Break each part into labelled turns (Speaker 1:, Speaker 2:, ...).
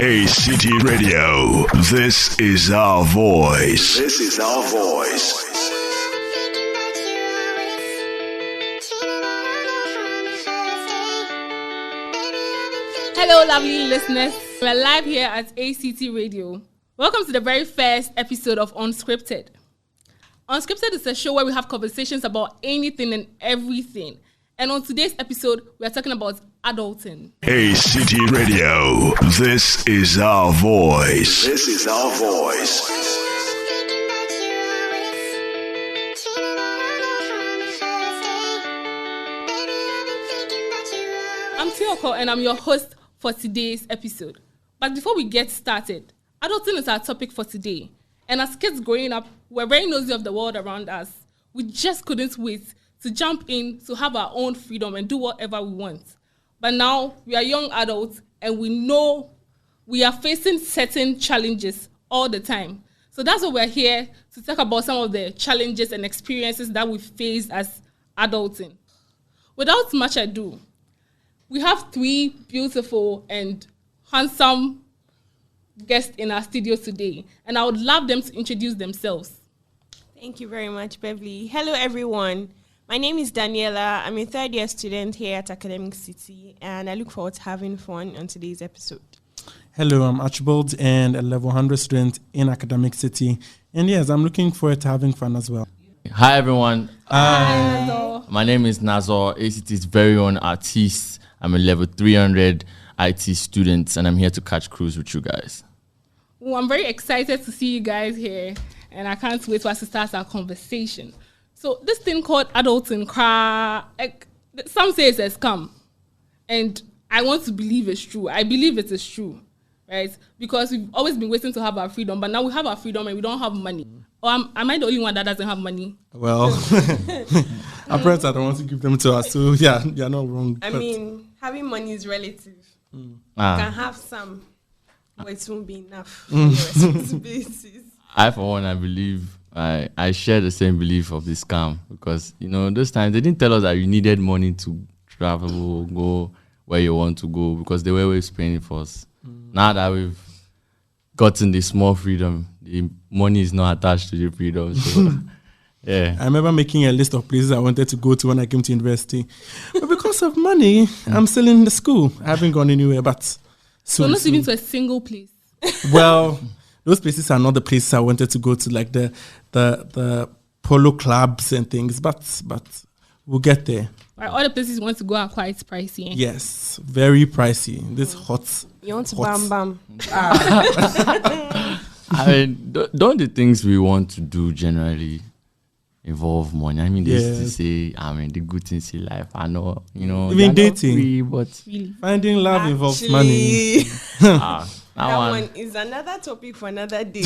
Speaker 1: ACity Radio. This is our voice. This is our voice.
Speaker 2: Hello, lovely listeners. We're live here at ACity Radio. Welcome to the very first episode of Unscripted. Unscripted is a show where we have conversations about anything and everything. And on today's episode, we are talking about adulting.
Speaker 1: ACity Radio. This is our voice. This is our voice.
Speaker 2: I'm Tioko and I'm your host for today's episode. But before we get started, adulting is our topic for today. And as kids growing up, we're very nosy of the world around us. We just couldn't wait to jump in to have our own freedom and do whatever we want. But now we are young adults and we know we are facing certain challenges all the time. So that's why we're here to talk about some of the challenges and experiences that we face as adulting. Without much ado, we have three beautiful and handsome guests in our studio today, and I would love them to introduce themselves.
Speaker 3: Thank you very much, Bervely. Hello, everyone. My name is Daniella. I'm a third-year student here at ACity, and I look forward to having fun on today's episode.
Speaker 4: Hello, I'm Archibald and a level 100 student in ACity. And yes, I'm looking forward to having fun as well.
Speaker 5: Hi, everyone.
Speaker 2: Hi.
Speaker 5: My name is Nazor, ACT's very own artist. I'm a level 300 IT student, and I'm here to catch cruise with you guys.
Speaker 2: Well, I'm very excited to see you guys here, and I can't wait for us to start our conversation. So this thing called adulting, like, some say it's a scam, and I want to believe it's true. I believe it is true, right? Because we've always been waiting to have our freedom, but now we have our freedom and we don't have money. Or am I the only one that doesn't have money?
Speaker 4: Well, our parents don't want to give them to us, so yeah, you're not wrong.
Speaker 3: I mean, having money is relative. You can have some, but it won't be enough for your responsibilities.
Speaker 5: I, for one, I believe I share the same belief of this scam because, you know, those times they didn't tell us that you needed money to travel, go where you want to go because they were always paying it for us. Now that we've gotten the small freedom, the money is not attached to the freedom. So, yeah.
Speaker 4: I remember making a list of places I wanted to go to when I came to university. But because of money, I'm still in the school. I haven't gone anywhere, but
Speaker 2: So not even to a single place.
Speaker 4: Well, those places are not the places I wanted to go to, like the polo clubs and things, but we'll get there.
Speaker 2: Right, all the places you want to go are quite pricey.
Speaker 4: Yes, very pricey. This hot.
Speaker 3: You want to bam bam.
Speaker 5: I mean, don't the things we want to do generally involve money? I mean, they used to say, I mean, the good things in life, I know, you know.
Speaker 4: Even dating.
Speaker 5: Free, but
Speaker 2: Really?
Speaker 4: Finding love involves money.
Speaker 3: That one is another topic for another day.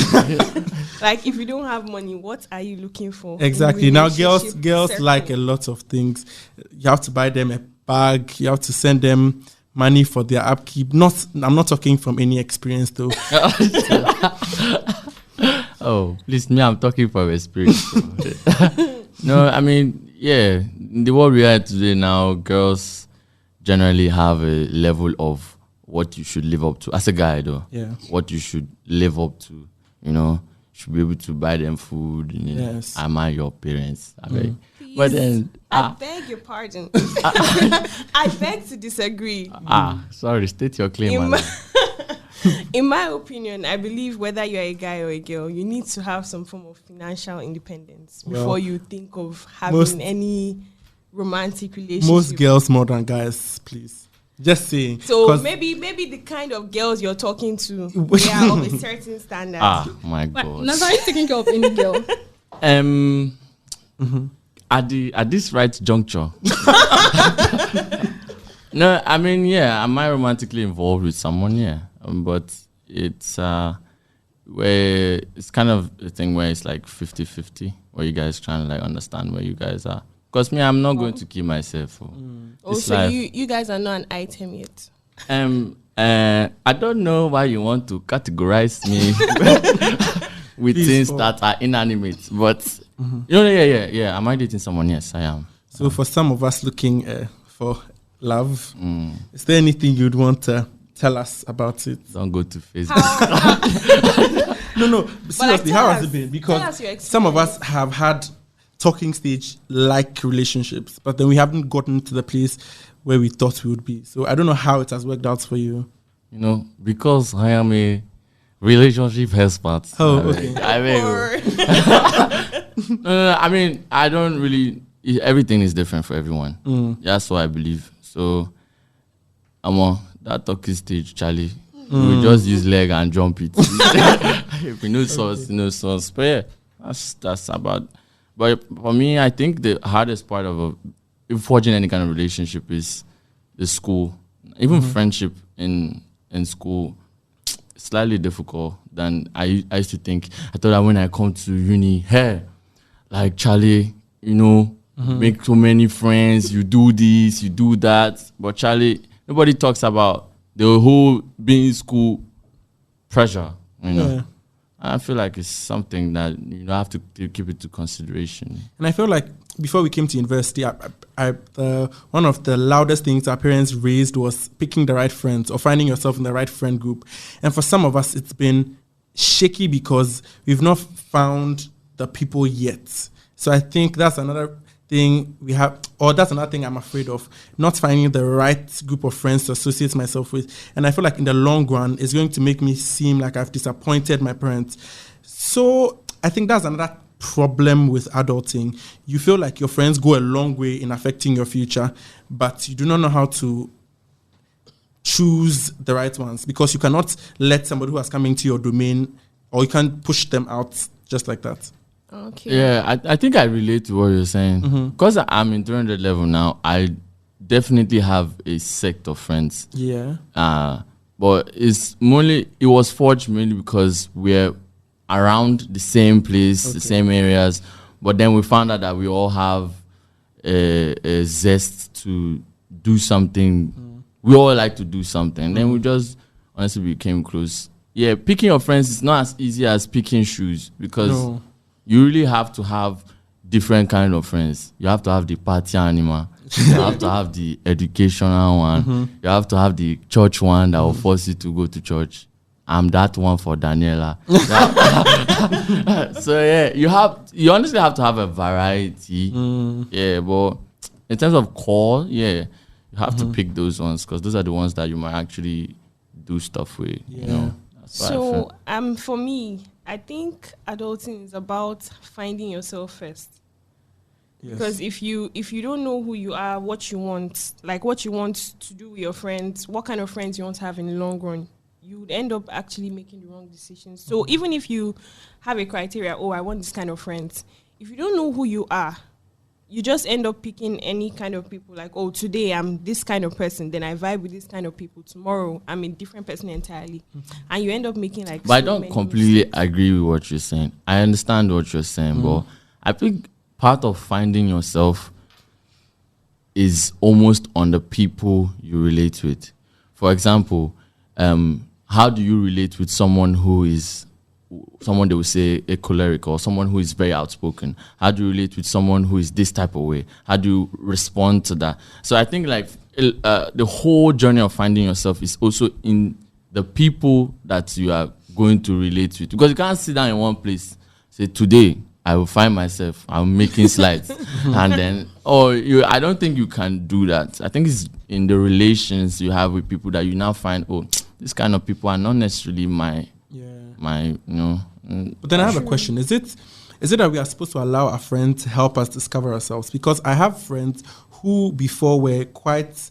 Speaker 3: Like, if you don't have money, what are you looking for?
Speaker 4: Exactly. Now, girls
Speaker 3: circle?
Speaker 4: like a lot of things. You have to buy them a bag. You have to send them money for their upkeep. I'm not talking from any experience, though.
Speaker 5: Oh, please, me, I'm talking from experience. No, I mean, yeah, in the world we are today now, girls generally have a level of what you should live up to. As a guy, though, what you should live up to, you know, you should be able to buy them food, you know, admire your parents. I beg. But then,
Speaker 3: I beg your pardon. I beg to disagree.
Speaker 5: Sorry, state your claim.
Speaker 3: In my opinion, I believe whether you're a guy or a girl, you need to have some form of financial independence before you think of having any romantic relationship.
Speaker 4: Most girls more than guys, please. Just saying.
Speaker 3: So maybe the kind of girls you're talking to, they are of a certain standard.
Speaker 5: My God.
Speaker 2: Now, are you taking care of any girl?
Speaker 5: At this right juncture. No, I mean, yeah, am I romantically involved with someone? Yeah. But it's where it's kind of a thing where it's like 50-50, where you guys trying to like understand where you guys are. Because me, I'm not going to kill myself.
Speaker 3: Also, you guys are not an item yet.
Speaker 5: I don't know why you want to categorize me with things that are inanimate, but you know, yeah. Am I dating someone? Yes, I am.
Speaker 4: So for some of us looking for love, is there anything you'd want to tell us about it.
Speaker 5: Don't go to Facebook.
Speaker 4: No. Seriously, how has it been?
Speaker 3: tell us
Speaker 4: Because
Speaker 3: your
Speaker 4: some of us have had talking stage like relationships, but then we haven't gotten to the place where we thought we would be. So I don't know how it has worked out for you.
Speaker 5: You know, because I am a relationship expert.
Speaker 4: Oh, okay.
Speaker 5: I mean, I don't really. Everything is different for everyone. That's what I believe. So, that talking stage, Charlie. We just use leg and jump it. If you know source, you know source. But yeah, that's about. But for me, I think the hardest part of forging any kind of relationship is the school. Even friendship in school, slightly difficult than I used to think. I thought that when I come to uni, hey, like Charlie, you know, make so many friends, you do this, you do that. But Charlie, nobody talks about the whole being in school pressure, you know.
Speaker 4: Yeah.
Speaker 5: I feel like it's something that you have to keep it to consideration.
Speaker 4: And I feel like before we came to university, one of the loudest things our parents raised was picking the right friends or finding yourself in the right friend group. And for some of us, it's been shaky because we've not found the people yet. So I think that's another thing we have, or that's another thing I'm afraid of, not finding the right group of friends to associate myself with. And I feel like in the long run, it's going to make me seem like I've disappointed my parents. So I think that's another problem with adulting. You feel like your friends go a long way in affecting your future, but you do not know how to choose the right ones because you cannot let somebody who has come into your domain, or you can't push them out just like that.
Speaker 3: Okay.
Speaker 5: Yeah, I think I relate to what you're saying. Because I'm in 300 level now, I definitely have a sect of friends.
Speaker 4: Yeah.
Speaker 5: But it was forged mainly because we're around the same place, the same areas. But then we found out that we all have a zest to do something. We all like to do something. Then we just honestly became close. Yeah, picking your friends is not as easy as picking shoes because you really have to have different kind of friends. You have to have the party animal. You have to have the educational one. You have to have the church one that will force you to go to church. I'm that one for Daniella. So yeah, you honestly have to have a variety. Yeah, but in terms of core, yeah, you have to pick those ones because those are the ones that you might actually do stuff with.
Speaker 4: Yeah.
Speaker 5: You know. That's what I feel.
Speaker 3: For me, I think adulting is about finding yourself first.
Speaker 4: Yes.
Speaker 3: Because if you don't know who you are, what you want, like what you want to do with your friends, what kind of friends you want to have in the long run, you would end up actually making the wrong decisions. So even if you have a criteria, I want this kind of friends, if you don't know who you are, you just end up picking any kind of people like, today I'm this kind of person, then I vibe with this kind of people. Tomorrow I'm a different person entirely. And you end up making like
Speaker 5: But I don't completely agree with what you're saying. I understand what you're saying, but I think part of finding yourself is almost on the people you relate with. For example, how do you relate with someone who is someone they will say a choleric or someone who is very outspoken? How do you relate with someone who is this type of way? How do you respond to that? So I think like the whole journey of finding yourself is also in the people that you are going to relate with, because you can't sit down in one place, say today I will find myself, I'm making slides and then I don't think you can do that. I think it's in the relations you have with people that you now find, this kind of people are not necessarily my
Speaker 4: But then I have a question. Is it that we are supposed to allow our friends to help us discover ourselves? Because I have friends who before were quite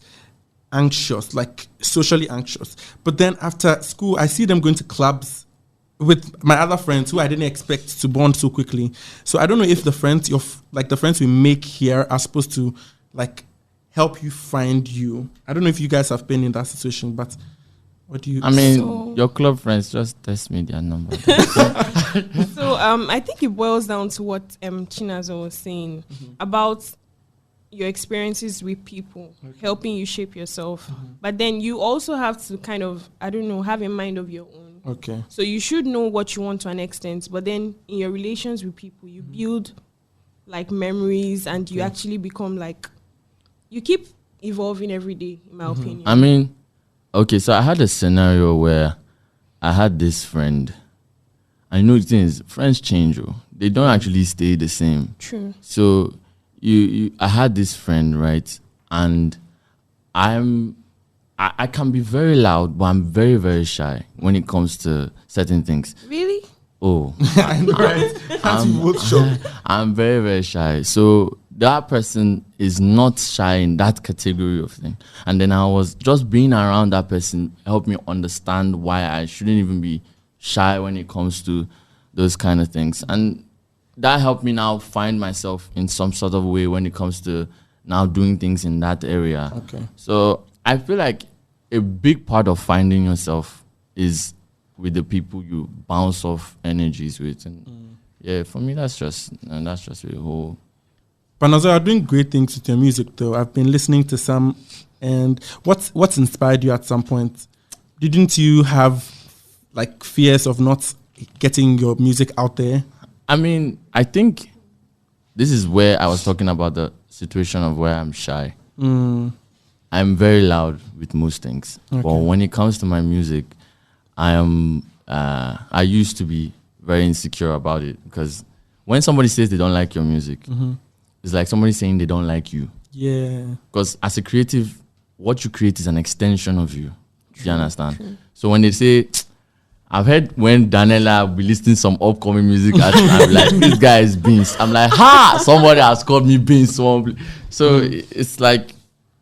Speaker 4: anxious, like socially anxious. But then after school, I see them going to clubs with my other friends who I didn't expect to bond so quickly. So I don't know if the friends the friends we make here are supposed to like help you find you. I don't know if you guys have been in that situation, but what do you?
Speaker 5: I mean, your club friends just text me their number.
Speaker 3: So I think it boils down to what Nazor was saying about your experiences with people helping you shape yourself. But then you also have to kind of, have a mind of your own.
Speaker 4: Okay.
Speaker 3: So you should know what you want to an extent, but then in your relations with people, you build like memories and you actually become like, you keep evolving every day, in my opinion.
Speaker 5: I mean, Okay, so I had a scenario where I had this friend. I know the thing is, friends change. They don't actually stay the same.
Speaker 3: True.
Speaker 5: So I had this friend, right? And I can be very loud, but I'm very, very shy when it comes to certain things.
Speaker 3: Really?
Speaker 5: Oh,
Speaker 4: I know, right?
Speaker 5: I'm very, very shy. So that person is not shy in that category of thing. And then I was just being around that person helped me understand why I shouldn't even be shy when it comes to those kind of things. And that helped me now find myself in some sort of way when it comes to now doing things in that area.
Speaker 4: Okay.
Speaker 5: So I feel like a big part of finding yourself is with the people you bounce off energies with. And yeah, for me, that's just the whole.
Speaker 4: But Nazor, you're doing great things with your music, though. I've been listening to some, and what's inspired you at some point? Didn't you have like fears of not getting your music out there?
Speaker 5: I mean, I think this is where I was talking about the situation of where I'm shy. I'm very loud with most things, but when it comes to my music, I used to be very insecure about it, because when somebody says they don't like your music, it's like somebody saying they don't like you.
Speaker 4: Yeah.
Speaker 5: Because as a creative, what you create is an extension of you. Do you understand? True. So when they say, I've heard when Daniella will be listening to some upcoming music, I'm like, this guy is Beans. I'm like, somebody has called me Beans. So it's like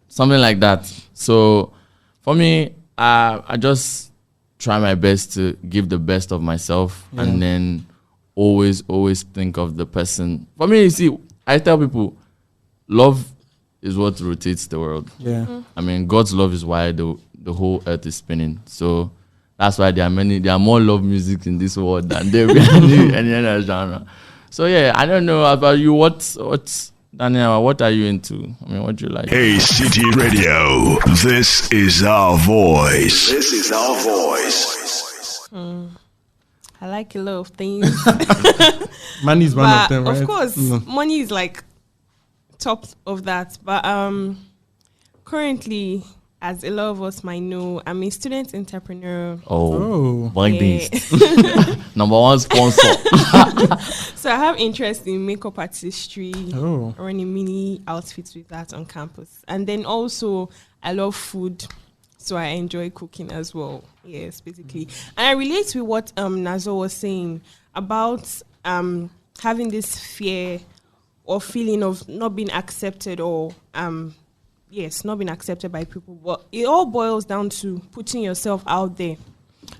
Speaker 5: something like that. So for me, I just try my best to give the best of myself, and then always think of the person. For me, you see, I tell people, love is what rotates the world.
Speaker 4: Yeah.
Speaker 5: I mean, God's love is why the whole earth is spinning. So that's why there are more love music in this world than there be any other genre. So yeah, I don't know about you. What's Daniella, what are you into? I mean, what do you like?
Speaker 1: ACity Radio. This is our voice. This is our voice.
Speaker 3: I like a lot of things.
Speaker 4: Money is one of them, right?
Speaker 3: Of course, money is like top of that. But currently, as a lot of us might know, I'm a student entrepreneur.
Speaker 5: Oh. Number one sponsor.
Speaker 3: So I have interest in makeup artistry,
Speaker 4: Oh.
Speaker 3: running mini outfits with that on campus. And then also, I love food, so I enjoy cooking as well. Yes, basically. And I relate with what Nazor was saying about having this fear or feeling of not being accepted or not being accepted by people. But it all boils down to putting yourself out there.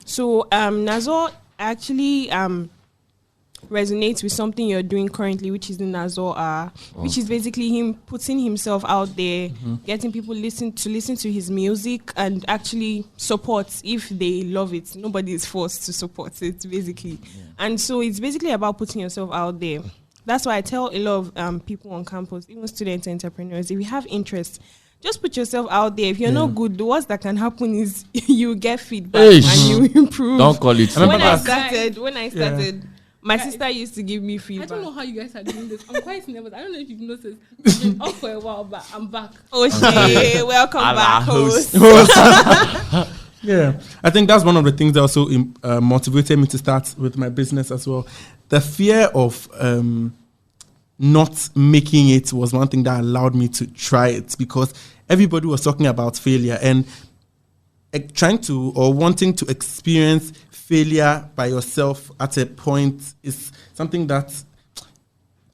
Speaker 3: So Nazor actually resonates with something you're doing currently, which is the Nazor, which is basically him putting himself out there, getting people listen to his music, and actually support if they love it. Nobody is forced to support it, basically. And so it's basically about putting yourself out there. That's why I tell a lot of people on campus, even students and entrepreneurs, if you have interest, just put yourself out there. If you're not good, the worst that can happen is you get feedback and you improve.
Speaker 5: Don't call it
Speaker 3: When I started, my sister used to give me feedback.
Speaker 2: I don't know how you guys are doing this. I'm quite nervous. I don't know if you've noticed. I've been off for a while, but I'm back.
Speaker 3: Oh, shit. Welcome back, host.
Speaker 4: Yeah, I think that's one of the things that also motivated me to start with my business as well. The fear of not making it was one thing that allowed me to try it, because everybody was talking about failure, and trying to or wanting to experience failure by yourself at a point is something that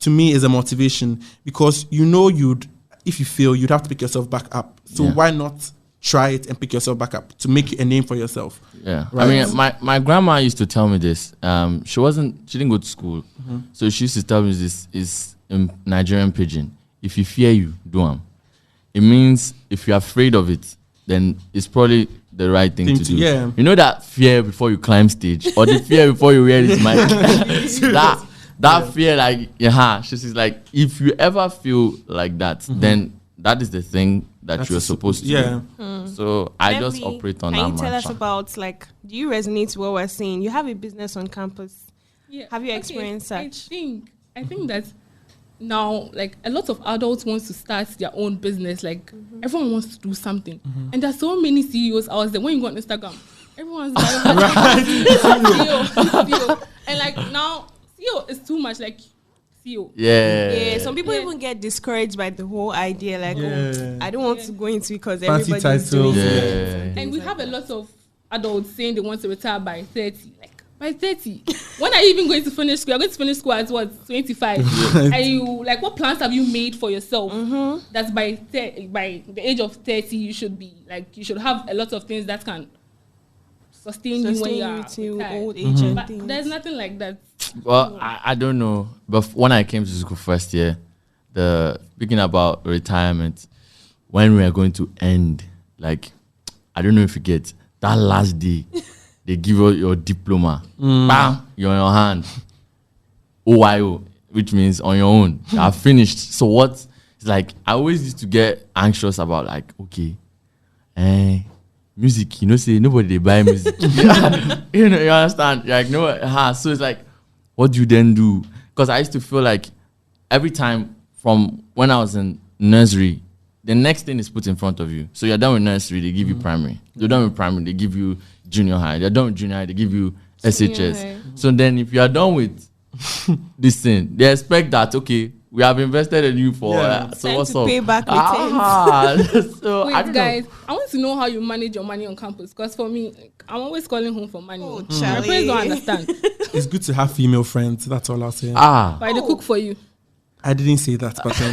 Speaker 4: to me is a motivation, because if you fail, you'd have to pick yourself back up. So why not try it and pick yourself back up to make a name for yourself?
Speaker 5: Yeah,
Speaker 4: right?
Speaker 5: I mean, my grandma used to tell me this. She didn't go to school, so she used to tell me this is in Nigerian pidgin: if you fear you, do them. It means if you're afraid of it, then it's probably the right thing to do.
Speaker 4: Yeah.
Speaker 5: You know that fear before you climb stage, or the fear before you wear this mic. that fear, like she's like, if you ever feel like that, then that is the thing that you're supposed to do. So I just operate on that.
Speaker 3: Can you tell us about, do you resonate with what we're saying? You have a business on campus.
Speaker 2: Yeah.
Speaker 3: Have you experienced such?
Speaker 2: I think that now, like, a lot of adults want to start their own business. Like, everyone wants to do something. And there's so many CEOs out there. When you go on Instagram, everyone's CEO. And, like, now, CEO is too much, like, CEO.
Speaker 5: Yeah.
Speaker 3: Some people even get discouraged by the whole idea, like, I don't want to go into it because
Speaker 4: Fancy
Speaker 3: everybody's doing
Speaker 4: titles.
Speaker 3: it.
Speaker 2: And we have a lot of adults saying they want to retire by 30. Like, by 30. When are you even going to finish school? You're going to finish school at what? 25. And you, like, what plans have you made for yourself? That's by the age of 30, you should be, like, you should have a lot of things that can sustain you when you're
Speaker 3: to old age and
Speaker 2: But
Speaker 3: things.
Speaker 2: there's nothing like that.
Speaker 5: Well, I don't know. But when I came to school first year, speaking about retirement, when we are going to end, like, I don't know if you get that last day, they give you your diploma. Bam, you're on your hand. OYO, which means on your own. You are finished. So what? It's like, I always used to get anxious about, like, okay, music, say nobody they buy music. You understand? Like, no, so it's like, what do you then do? Because I used to feel like every time from when I was in nursery, the next thing is put in front of you. So you're done with nursery, they give you primary. You're done with primary, they give you junior high. You're done with junior high, they give you SHS.
Speaker 2: High.
Speaker 5: So then if you are done with this thing, they expect that, okay, we have invested in you for so
Speaker 3: Time
Speaker 5: what's
Speaker 3: to
Speaker 5: up?
Speaker 3: pay back
Speaker 5: So
Speaker 2: Wait,
Speaker 5: I don't
Speaker 2: guys, I want to know how you manage your money on campus. Because for me, like, I'm always calling home for money.
Speaker 3: Oh,
Speaker 2: My
Speaker 3: Charlie.
Speaker 2: parents don't understand.
Speaker 4: It's good to have female friends. That's all I'll say.
Speaker 2: But they cook for you.
Speaker 4: I didn't say that, but then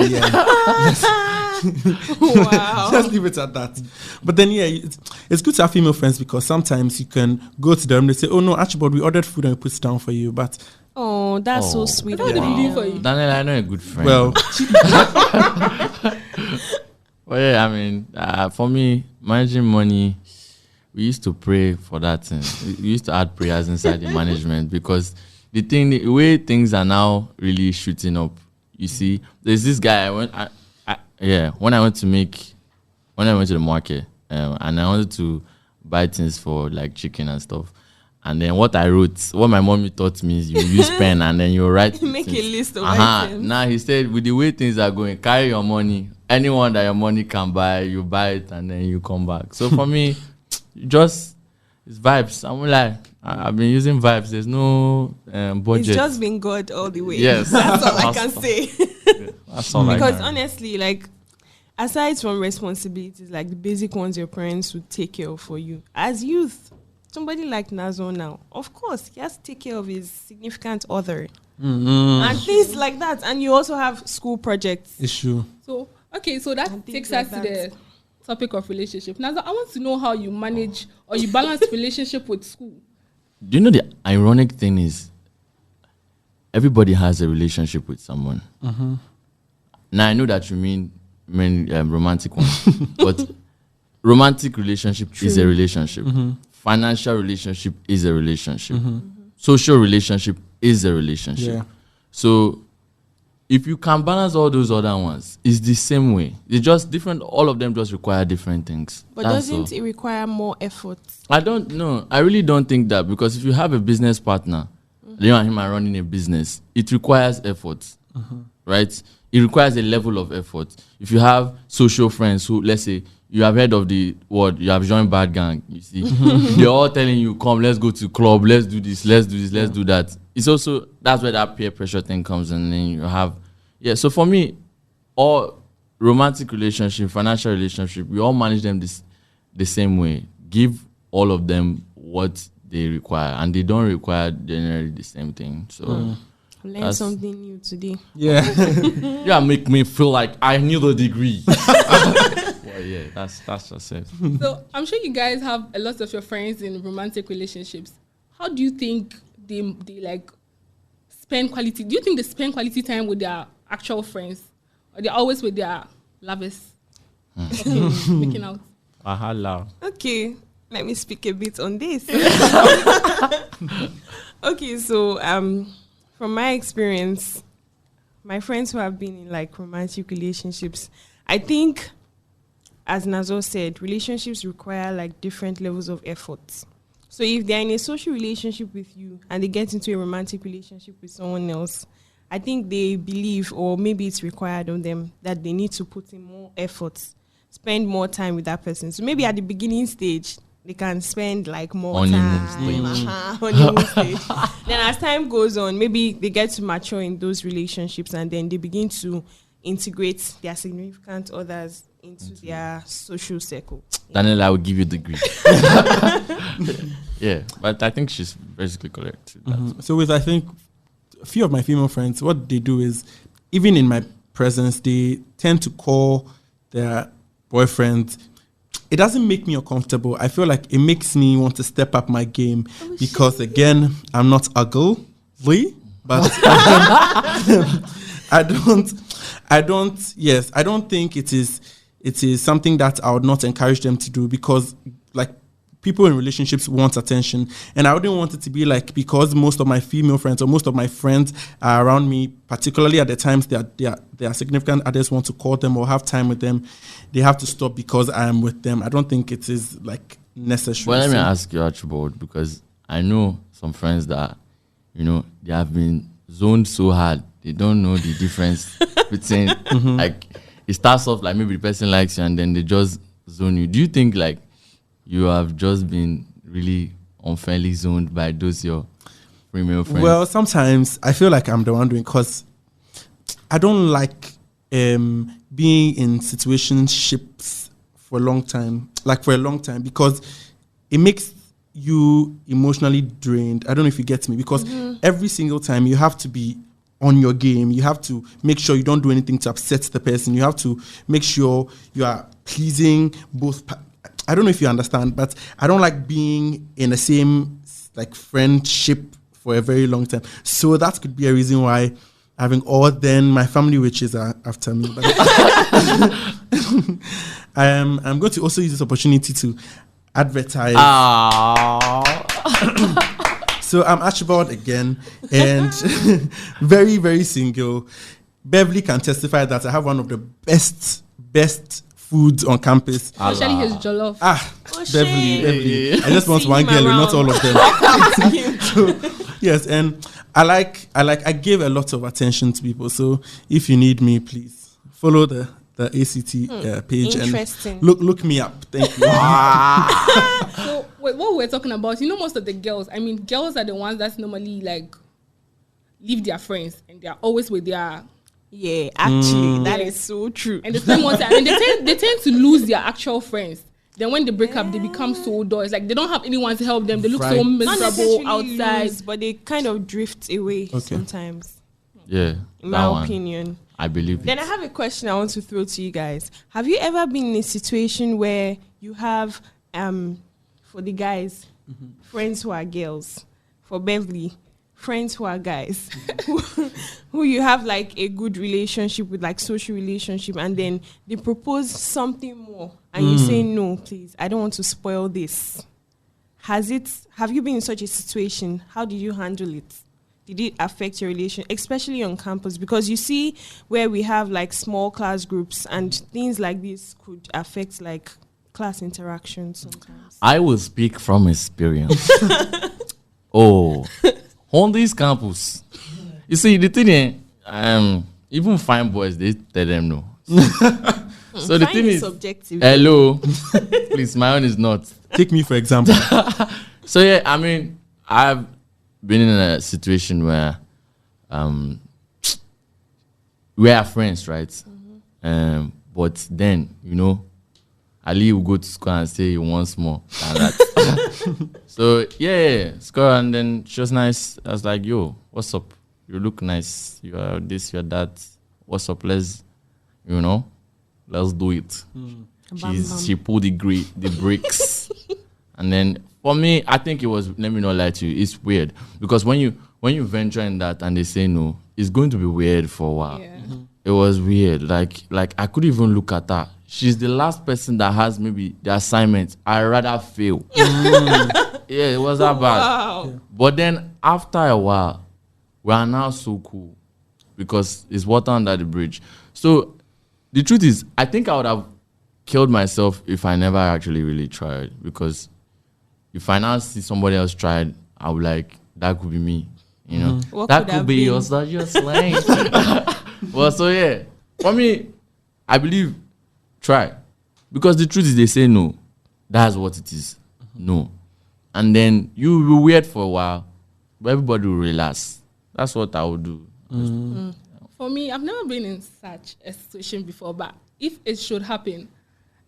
Speaker 3: Wow.
Speaker 4: just leave it at that. But then it's good to have female friends because sometimes you can go to them. They say, "Oh no, Archibald, we ordered food and we put it down for you." But
Speaker 3: Oh, that's so sweet.
Speaker 2: What did we do for you?
Speaker 5: Daniella, I know a good friend.
Speaker 4: well,
Speaker 5: Well, yeah, I mean, for me, managing money, we used to pray for that thing. We used to add prayers inside the management because the way things are now really shooting up, you see, there's this guy when I went to the market and I wanted to buy things for like chicken and stuff. And then what my mommy taught me is you use pen and then you write.
Speaker 3: Make a list of
Speaker 5: Now
Speaker 3: items.
Speaker 5: he said, with the way things are going, carry your money. Anyone that your money can buy, you buy it and then you come back. So for me, it's vibes. I'm like, I've been using vibes. There's no budget.
Speaker 3: It's just been God all the way.
Speaker 5: Yes.
Speaker 3: That's all I can say.
Speaker 5: That's all I
Speaker 3: Because
Speaker 5: can.
Speaker 3: honestly, like, aside from responsibilities, like the basic ones your parents would take care of for you, as youth, somebody like Nazor now, of course, he has to take care of his significant other. And things like that. And you also have school projects.
Speaker 4: issue.
Speaker 2: So, okay, so that
Speaker 3: And things
Speaker 2: takes us
Speaker 3: like
Speaker 2: to the topic of relationship. Now, I want to know how you manage or you balance relationship with school.
Speaker 5: Do you know the ironic thing is everybody has a relationship with someone. Now I know that you mean romantic one, but romantic relationship is a relationship. Financial relationship is a relationship. Social relationship is a relationship.
Speaker 4: Yeah.
Speaker 5: So if you can balance all those other ones, it's the same way. It's just different. All of them just require different things.
Speaker 3: But
Speaker 5: That's all.
Speaker 3: doesn't it require more effort?
Speaker 5: I don't know. I really don't think that, because if you have a business partner, you and him are running a business, it requires effort, right? It requires a level of effort. If you have social friends who, let's say, you have heard of the word, you have joined bad gang, you see, they're all telling you, come, let's go to club, let's do this, let's do that. It's also, that's where that peer pressure thing comes in, and then you have, so for me, all romantic relationship, financial relationship, we all manage them the same way. Give all of them what they require, and they don't require generally the same thing. So
Speaker 3: Learn something new today.
Speaker 4: Yeah.
Speaker 5: make me feel like I need a degree. Well, yeah, that's just it.
Speaker 2: So I'm sure you guys have a lot of your friends in romantic relationships. How do you think they like spend quality? Do you think they spend quality time with their actual friends, or they're always with their lovers? Okay, making out.
Speaker 3: Okay, let me speak a bit on this. Okay, so from my experience, my friends who have been in like romantic relationships, I think, as Nazor said, relationships require like different levels of effort. So if they're in a social relationship with you and they get into a romantic relationship with someone else, I think they believe, or maybe it's required on them, that they need to put in more effort, spend more time with that person. So maybe at the beginning stage, they can spend like more
Speaker 5: Honeymoon
Speaker 3: time.
Speaker 5: stage.
Speaker 3: Honeymoon stage. Then as time goes on, maybe they get to mature in those relationships, and then they begin to integrate their significant others into their social circle.
Speaker 5: Daniella, I will give you the degree. Yeah, but I think she's basically correct.
Speaker 4: So with, I think, a few of my female friends, what they do is, even in my presence, they tend to call their boyfriends. It doesn't make me uncomfortable. I feel like it makes me want to step up my game because, again, I'm not ugly, but I don't think it is something that I would not encourage them to do, because like people in relationships want attention, and I wouldn't want it to be like, because most of my female friends or most of my friends are around me, particularly at the times their significant others want to call them or have time with them, they have to stop because I am with them. I don't think it is like necessary.
Speaker 5: Well, let me ask you, Archibald, because I know some friends that, they have been zoned so hard, they don't know the difference between like, it starts off like maybe the person likes you and then they just zone you. Do you think like you have just been really unfairly zoned by those your female friends?
Speaker 4: Well, sometimes I feel like I'm the one doing, because I don't like being in situationships for a long time, because it makes you emotionally drained. I don't know if you get me, because every single time you have to be on your game. You have to make sure you don't do anything to upset the person. You have to make sure you are pleasing both. I don't know if you understand, but I don't like being in the same like friendship for a very long time. So that could be a reason why having all then my family witches are after me. But I'm going to also use this opportunity to advertise. So I'm Archibald again, and very, very single. Bervely can testify that I have one of the best foods on campus.
Speaker 2: Especially his jollof.
Speaker 4: Bervely. I just want one girl, not all of them. So, yes, and I give a lot of attention to people. So if you need me, please follow the ACity page and look me up. Thank you.
Speaker 2: So wait, what we're talking about, most of the girls, girls are the ones that normally like leave their friends and they're always with their...
Speaker 3: Yeah, actually, that is so true.
Speaker 2: And they spend more time, and they tend to lose their actual friends. Then when they break up, they become so dull. It's like they don't have anyone to help them. They look so miserable outside.
Speaker 3: Lose, but they kind of drift away sometimes.
Speaker 5: Yeah.
Speaker 3: In my opinion.
Speaker 5: I believe
Speaker 3: Then I have a question I want to throw to you guys. Have you ever been in a situation where you have, for the guys, friends who are girls, for Bervely, friends who are guys, who you have like a good relationship with, like social relationship, and then they propose something more, and you say, no, please, I don't want to spoil this. Have you been in such a situation? How did you handle it? Did it affect your relation, especially on campus? Because you see where we have like small class groups and things like this could affect like class interaction sometimes.
Speaker 5: I will speak from experience. On this campus, you see the thing is, even fine boys, they tell them no. So the thing is
Speaker 3: subjective.
Speaker 5: Hello, please, my own is not.
Speaker 4: Take me for example.
Speaker 5: So yeah, I've been in a situation where we are friends, right? But then, Ali will go to school and say he wants more than that. So yeah, score, and then she was nice. I was like, yo, what's up? You look nice. You are this, you are that. What's up? Let's do it. She pulled the bricks. And then for me, I think it was, let me not lie to you, it's weird. Because when you venture in that and they say no, it's going to be weird for a while.
Speaker 2: Yeah.
Speaker 5: It was weird. Like I couldn't even look at her. She's the last person that has maybe the assignment. I'd rather fail. Yeah, it was that bad.
Speaker 3: Wow.
Speaker 5: But then after a while, we are now so cool because it's water under the bridge. So the truth is, I think I would have killed myself if I never actually really tried, because if I now see somebody else tried, I would like, that could be me. You know,
Speaker 3: What
Speaker 5: that
Speaker 3: could
Speaker 5: could
Speaker 3: have
Speaker 5: be
Speaker 3: been?
Speaker 5: your slang. Well, so yeah, for me, I believe try, because the truth is they say no. That's what it is. No, and then you will be weird for a while, but everybody will relax. That's what I would do.
Speaker 2: For me, I've never been in such a situation before, but if it should happen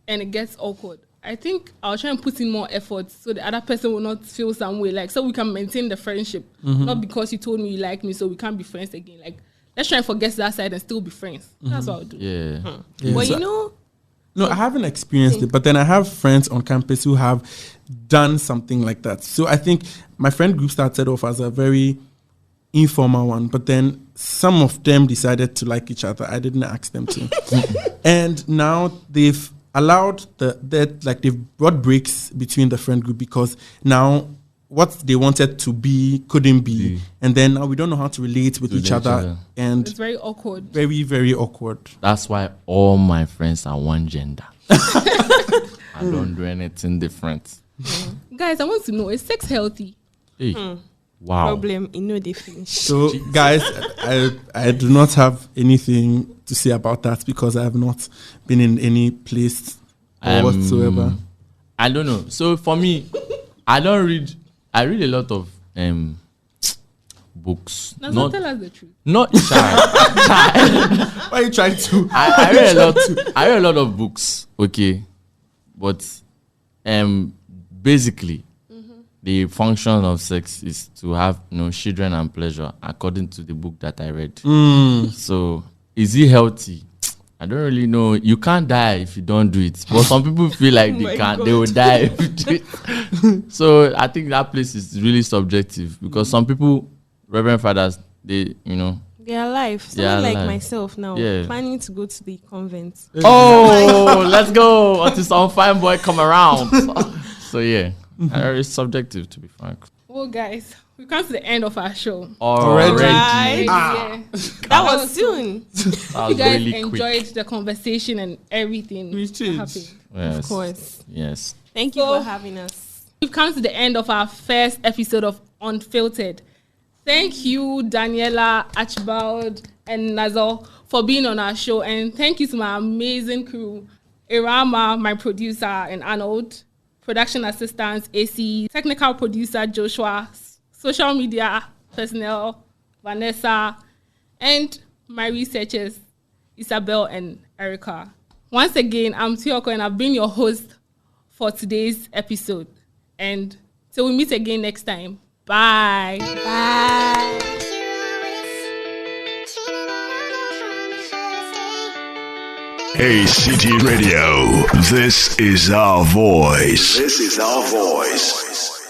Speaker 2: and it gets awkward, I think I'll try and put in more effort so the other person will not feel some way, like, so we can maintain the friendship. Not because you told me you like me, so we can't be friends again. Like, let's try and forget that side and still be friends. That's what I'll do.
Speaker 5: Yeah.
Speaker 3: Well,
Speaker 4: So-
Speaker 3: you know,
Speaker 4: No, I haven't experienced it, but then I have friends on campus who have done something like that. So I think my friend group started off as a very informal one, but then some of them decided to like each other. I didn't ask them to. And now they've allowed they've brought breaks between the friend group because now what they wanted to be couldn't be. And then now we don't know how to relate with each other. And
Speaker 2: It's very awkward.
Speaker 4: very, very awkward.
Speaker 5: That's why all my friends are one gender. I don't do anything different.
Speaker 2: Guys, I want to know, is sex healthy?
Speaker 5: Hey. Wow.
Speaker 3: problem, you know, they finish.
Speaker 4: So, guys, I do not have anything to say about that because I have not been in any place or whatsoever.
Speaker 5: I don't know. So for me, I read a lot of books.
Speaker 2: Now, so tell us the truth.
Speaker 5: Not child.
Speaker 4: Why are you trying to?
Speaker 5: I read a lot. I read a lot of books. Okay, but basically, the function of sex is to have children and pleasure, according to the book that I read. So, is it healthy? I don't really know. You can't die if you don't do it. But some people feel like they can't. They will die if you do it. So I think that place is really subjective because some people, Reverend Fathers, they
Speaker 3: They are alive.
Speaker 5: They are
Speaker 3: Someone like
Speaker 5: alive.
Speaker 3: myself now,
Speaker 5: Yeah.
Speaker 3: planning to go to the convent.
Speaker 5: Oh, let's go until some fine boy come around. So yeah, it's subjective, to be frank.
Speaker 2: Well, guys, we've come to the end of our show.
Speaker 5: Already.
Speaker 3: Right.
Speaker 2: Yeah.
Speaker 3: That was soon.
Speaker 5: That
Speaker 2: You
Speaker 5: was
Speaker 2: guys
Speaker 5: really
Speaker 2: enjoyed
Speaker 5: quick.
Speaker 2: the conversation and everything
Speaker 4: We
Speaker 2: that
Speaker 4: did.
Speaker 2: happened.
Speaker 5: Yes.
Speaker 3: Of course.
Speaker 5: Yes.
Speaker 3: Thank you
Speaker 2: So-
Speaker 3: for having us.
Speaker 2: We've come to the end of our first episode of Unfiltered. Thank you, Daniella, Archibald, and Nazor for being on our show. And thank you to my amazing crew, Ewurama, my producer, and Arnold, production assistants, ACity, technical producer, Joshua, social media personnel, Vanessa, and my researchers, Isabel and Erica. Once again, I'm Tioko, and I've been your host for today's episode. And till we meet again next time. Bye.
Speaker 3: Bye.
Speaker 1: ACity Radio. This is our voice. This is our voice.